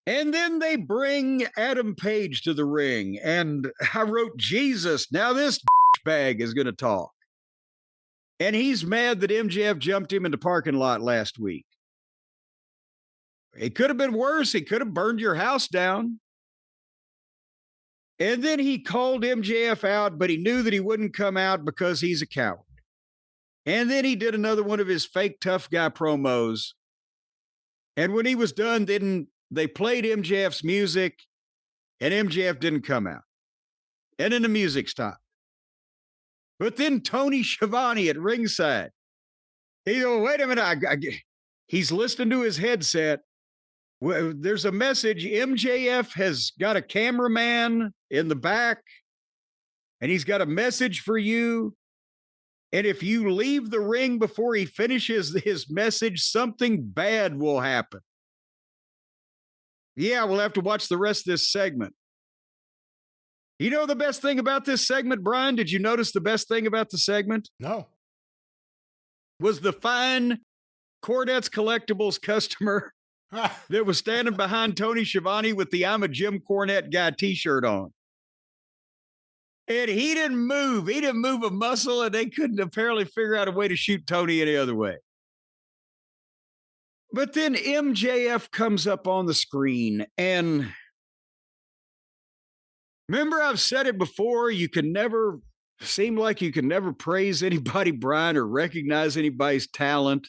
And then they bring Adam Page to the ring. And I wrote, Jesus, now this bag is going to talk. And he's mad that MJF jumped him in the parking lot last week. It could have been worse. He could have burned your house down. And then he called MJF out, but he knew that he wouldn't come out because he's a coward. And then he did another one of his fake tough guy promos. And when he was done, then they played MJF's music, and MJF didn't come out. And then the music stopped. But then Tony Schiavone at ringside, he goes, wait a minute. He's listening to his headset. Well, there's a message. MJF has got a cameraman in the back, and he's got a message for you. And if you leave the ring before he finishes his message, something bad will happen. Yeah, we'll have to watch the rest of this segment. You know the best thing about this segment, Brian? Did you notice the best thing about the segment? No. Was the fine Cornette's Collectibles customer that was standing behind Tony Schiavone with the I'm a Jim Cornette guy t-shirt on. And he didn't move. He didn't move a muscle, and they couldn't apparently figure out a way to shoot Tony any other way. But then MJF comes up on the screen, and remember I've said it before, you can never praise anybody, Brian, or recognize anybody's talent,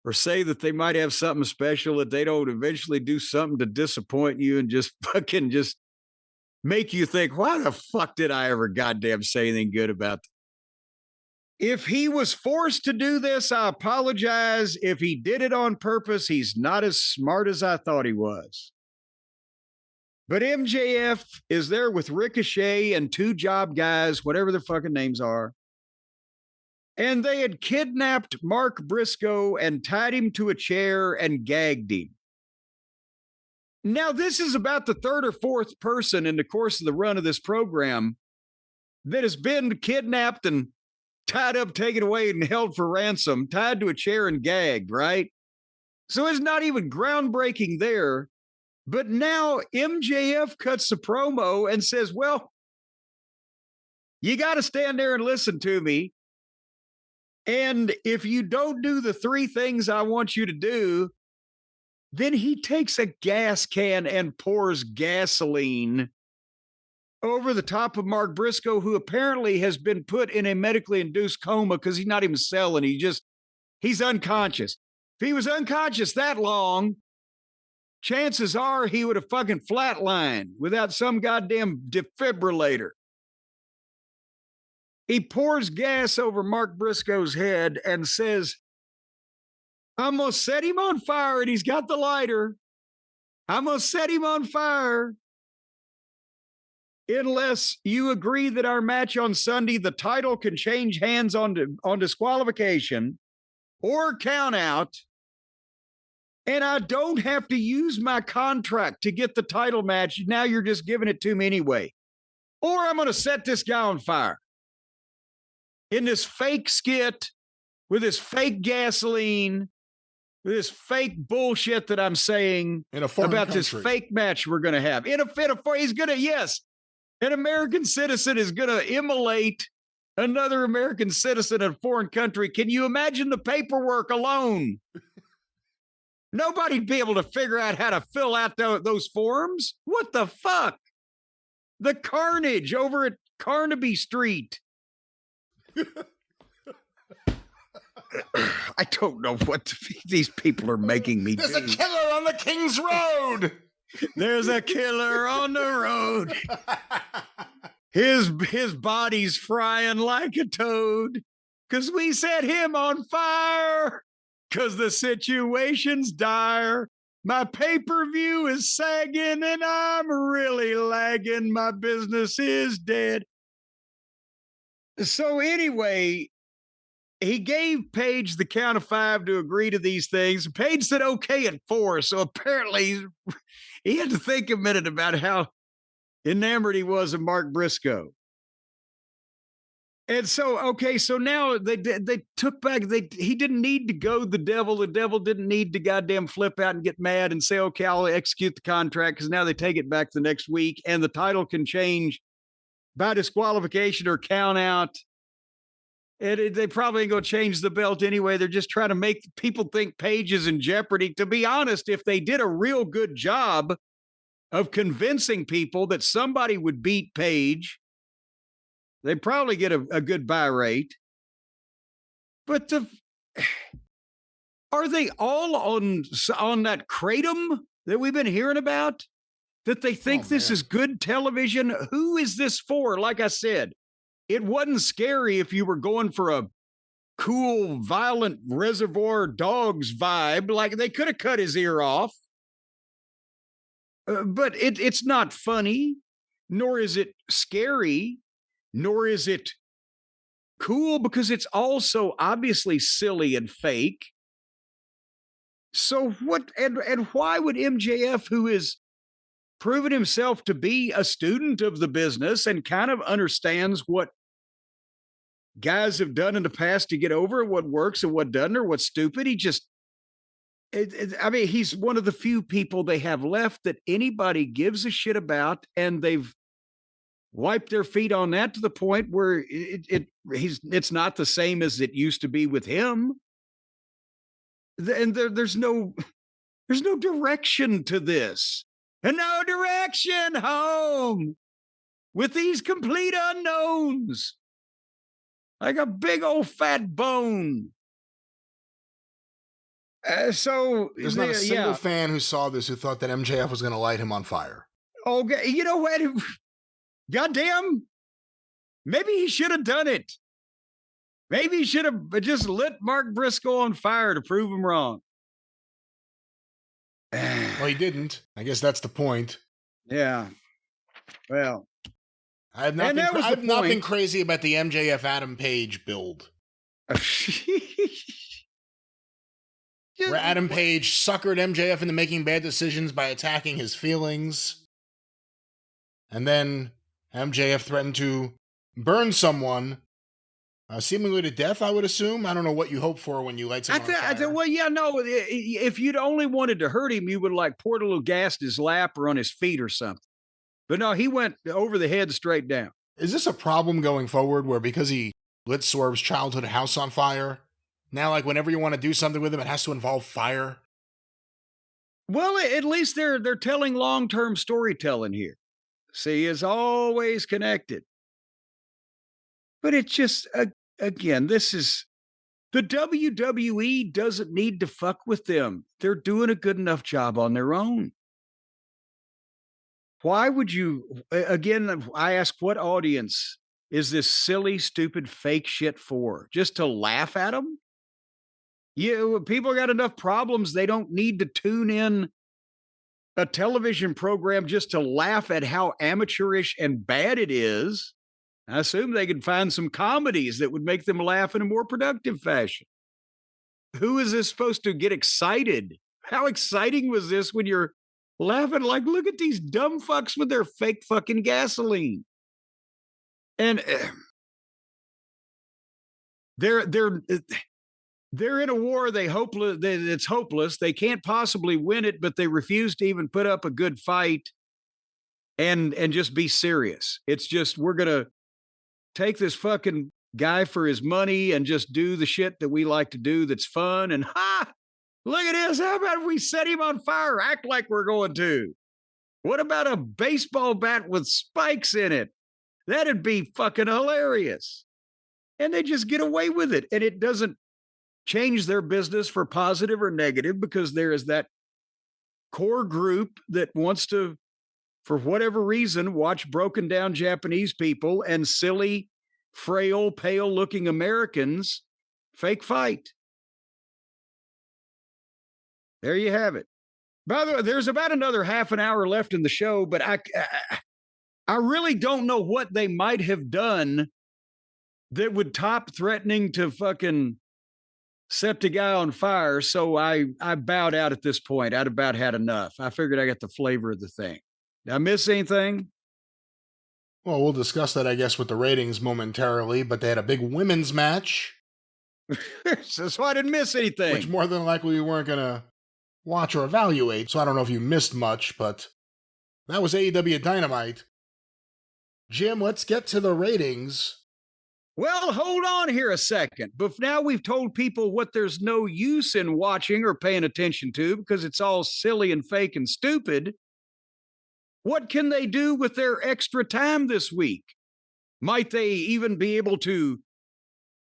or say that they might have something special that they don't eventually do something to disappoint you and just make you think, why the fuck did I ever goddamn say anything good about this? If he was forced to do this, I apologize. If he did it on purpose, he's not as smart as I thought he was. But MJF is there with Ricochet and two job guys, whatever their fucking names are. And they had kidnapped Mark Briscoe and tied him to a chair and gagged him. Now, this is about the third or fourth person in the course of the run of this program that has been kidnapped and tied up, taken away, and held for ransom, tied to a chair and gagged, right? So it's not even groundbreaking there. But now MJF cuts the promo and says, well, you got to stand there and listen to me. And if you don't do the three things I want you to do, then he takes a gas can and pours gasoline over the top of Mark Briscoe, who apparently has been put in a medically induced coma because he's not even selling. He's unconscious. If he was unconscious that long, chances are he would have fucking flatlined without some goddamn defibrillator. He pours gas over Mark Briscoe's head and says, I'm going to set him on fire, and he's got the lighter. I'm going to set him on fire unless you agree that our match on Sunday, the title can change hands on disqualification or count out, and I don't have to use my contract to get the title match. Now you're just giving it to me anyway. Or I'm going to set this guy on fire. In this fake skit with this fake gasoline, this fake bullshit that I'm saying about this fake match we're going to have. An American citizen is going to immolate another American citizen in a foreign country. Can you imagine the paperwork alone? Nobody'd be able to figure out how to fill out those forms. What the fuck? The carnage over at Carnaby Street. I don't know what these people are making me do. There's a killer on the King's Road. There's a killer on the road. His body's frying like a toad because we set him on fire because the situation's dire. My pay-per-view is sagging and I'm really lagging. My business is dead. So anyway, he gave Paige the count of 5 to agree to these things. Paige said okay at 4. So apparently he had to think a minute about how enamored he was of Mark Briscoe. And so, okay, so now they took back. He didn't need to go the devil. The devil didn't need to goddamn flip out and get mad and say, "Okay, I'll execute the contract," because now they take it back the next week, and the title can change by disqualification or count out. And they probably ain't gonna change the belt anyway. They're just trying to make people think Paige is in jeopardy. To be honest, if they did a real good job of convincing people that somebody would beat Paige, they probably get a good buy rate. But are they all on that kratom that we've been hearing about? That they think this is good television? Who is this for? Like I said, it wasn't scary if you were going for a cool, violent Reservoir Dogs vibe. Like they could have cut his ear off. But it's not funny, nor is it scary, nor is it cool, because it's also obviously silly and fake. So what, and why would MJF, who is proven himself to be a student of the business and kind of understands what guys have done in the past to get over what works and what doesn't, or what's stupid, he just, I mean, he's one of the few people they have left that anybody gives a shit about, and they've wiped their feet on that to the point where it's not the same as it used to be with him. And there's no direction to this, and no direction home with these complete unknowns, like a big old fat bone. So there's not a single fan who saw this who thought that MJF was going to light him on fire. Okay, you know what? Goddamn, maybe he should have done it. Maybe he should have just lit Mark Briscoe on fire to prove him wrong. Well, he didn't. I guess that's the point. Yeah. Well, I have not been crazy about the MJF Adam Page build. Where Adam Page suckered MJF into making bad decisions by attacking his feelings. And then MJF threatened to burn someone, seemingly to death, I would assume. I don't know what you hope for when you light someone on fire. Well, yeah, no. If you'd only wanted to hurt him, you would like poured a little gas in his lap or on his feet or something. But no, he went over the head straight down. Is this a problem going forward where because he lit Swerve's childhood house on fire, now like whenever you want to do something with him, it has to involve fire? Well, at least they're telling long-term storytelling here. See, it's always connected. But it's just, again, this is, the WWE doesn't need to fuck with them. They're doing a good enough job on their own. Why would you, again, I ask, what audience is this silly, stupid, fake shit for? Just to laugh at them? People got enough problems. They don't need to tune in a television program just to laugh at how amateurish and bad it is. I assume they could find some comedies that would make them laugh in a more productive fashion. Who is this supposed to get excited? How exciting was this when you're laughing like, look at these dumb fucks with their fake fucking gasoline? And they're in a war it's hopeless. They can't possibly win it, but they refuse to even put up a good fight and just be serious. It's just, we're going to take this fucking guy for his money and just do the shit that we like to do that's fun. And look at this. How about if we set him on fire? Act like we're going to. What about a baseball bat with spikes in it? That'd be fucking hilarious. And they just get away with it. And it doesn't change their business for positive or negative, because there is that core group that wants to, for whatever reason, watch broken down Japanese people and silly, frail, pale looking Americans fake fight. There you have it. By the way, there's about another half an hour left in the show, but I really don't know what they might have done that would top threatening to fucking set the guy on fire. So I bowed out at this point. I'd about had enough. I figured I got the flavor of the thing. Did I miss anything? Well, we'll discuss that, I guess, with the ratings momentarily, but they had a big women's match. So I didn't miss anything. Which more than likely we weren't going to watch or evaluate, so I don't know if you missed much, but that was AEW Dynamite. Jim, let's get to the ratings. Well, hold on here a second. But now we've told people what there's no use in watching or paying attention to because it's all silly and fake and stupid. What can they do with their extra time this week? Might they even be able to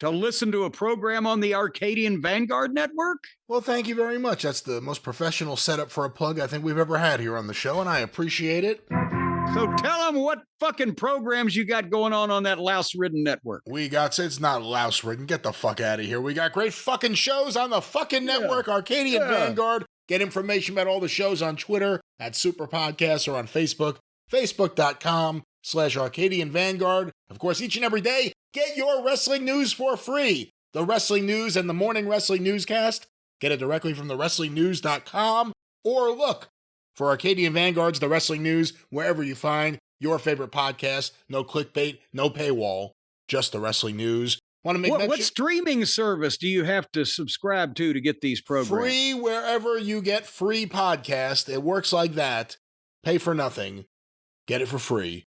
listen to a program on the Arcadian Vanguard Network? Well, thank you very much. That's the most professional setup for a plug I think we've ever had here on the show, and I appreciate it. So tell them what fucking programs you got going on that louse-ridden network. It's not louse-ridden. Get the fuck out of here. We got great fucking shows on the fucking network, Arcadian Vanguard. Get information about all the shows on Twitter at Superpodcast or on Facebook, facebook.com/Arcadian Vanguard. Of course, each and every day, get your wrestling news for free. The wrestling news and the morning wrestling newscast. Get it directly from thewrestlingnews.com or look for Arcadian Vanguard's The Wrestling News wherever you find your favorite podcast. No clickbait, no paywall, just The Wrestling News. Want to make what streaming service do you have to subscribe to get these programs? Free wherever you get free podcast. It works like that. Pay for nothing. Get it for free.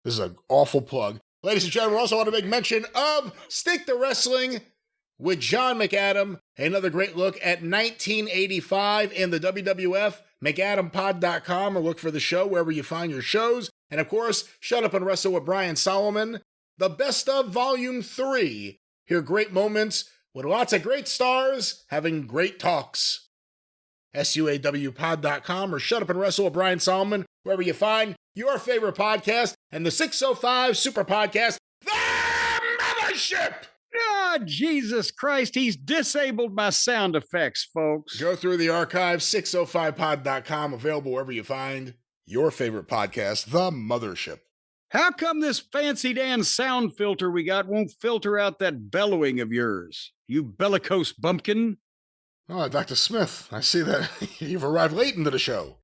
This is an awful plug. Ladies and gentlemen, we also want to make mention of Stick to Wrestling with John McAdam. Another great look at 1985 in the WWF. McAdamPod.com or look for the show wherever you find your shows. And of course, Shut Up and Wrestle with Brian Solomon. The Best of Volume 3. Hear great moments with lots of great stars having great talks. SUAWpod.com or Shut Up and Wrestle with Brian Solomon wherever you find your favorite podcast. And the 605 Super Podcast, The Mothership! Ah, Jesus Christ, he's disabled my sound effects, folks. Go through the archive, 605pod.com, available wherever you find your favorite podcast, The Mothership. How come this fancy Dan sound filter we got won't filter out that bellowing of yours, you bellicose bumpkin? Oh, Dr. Smith, I see that you've arrived late into the show.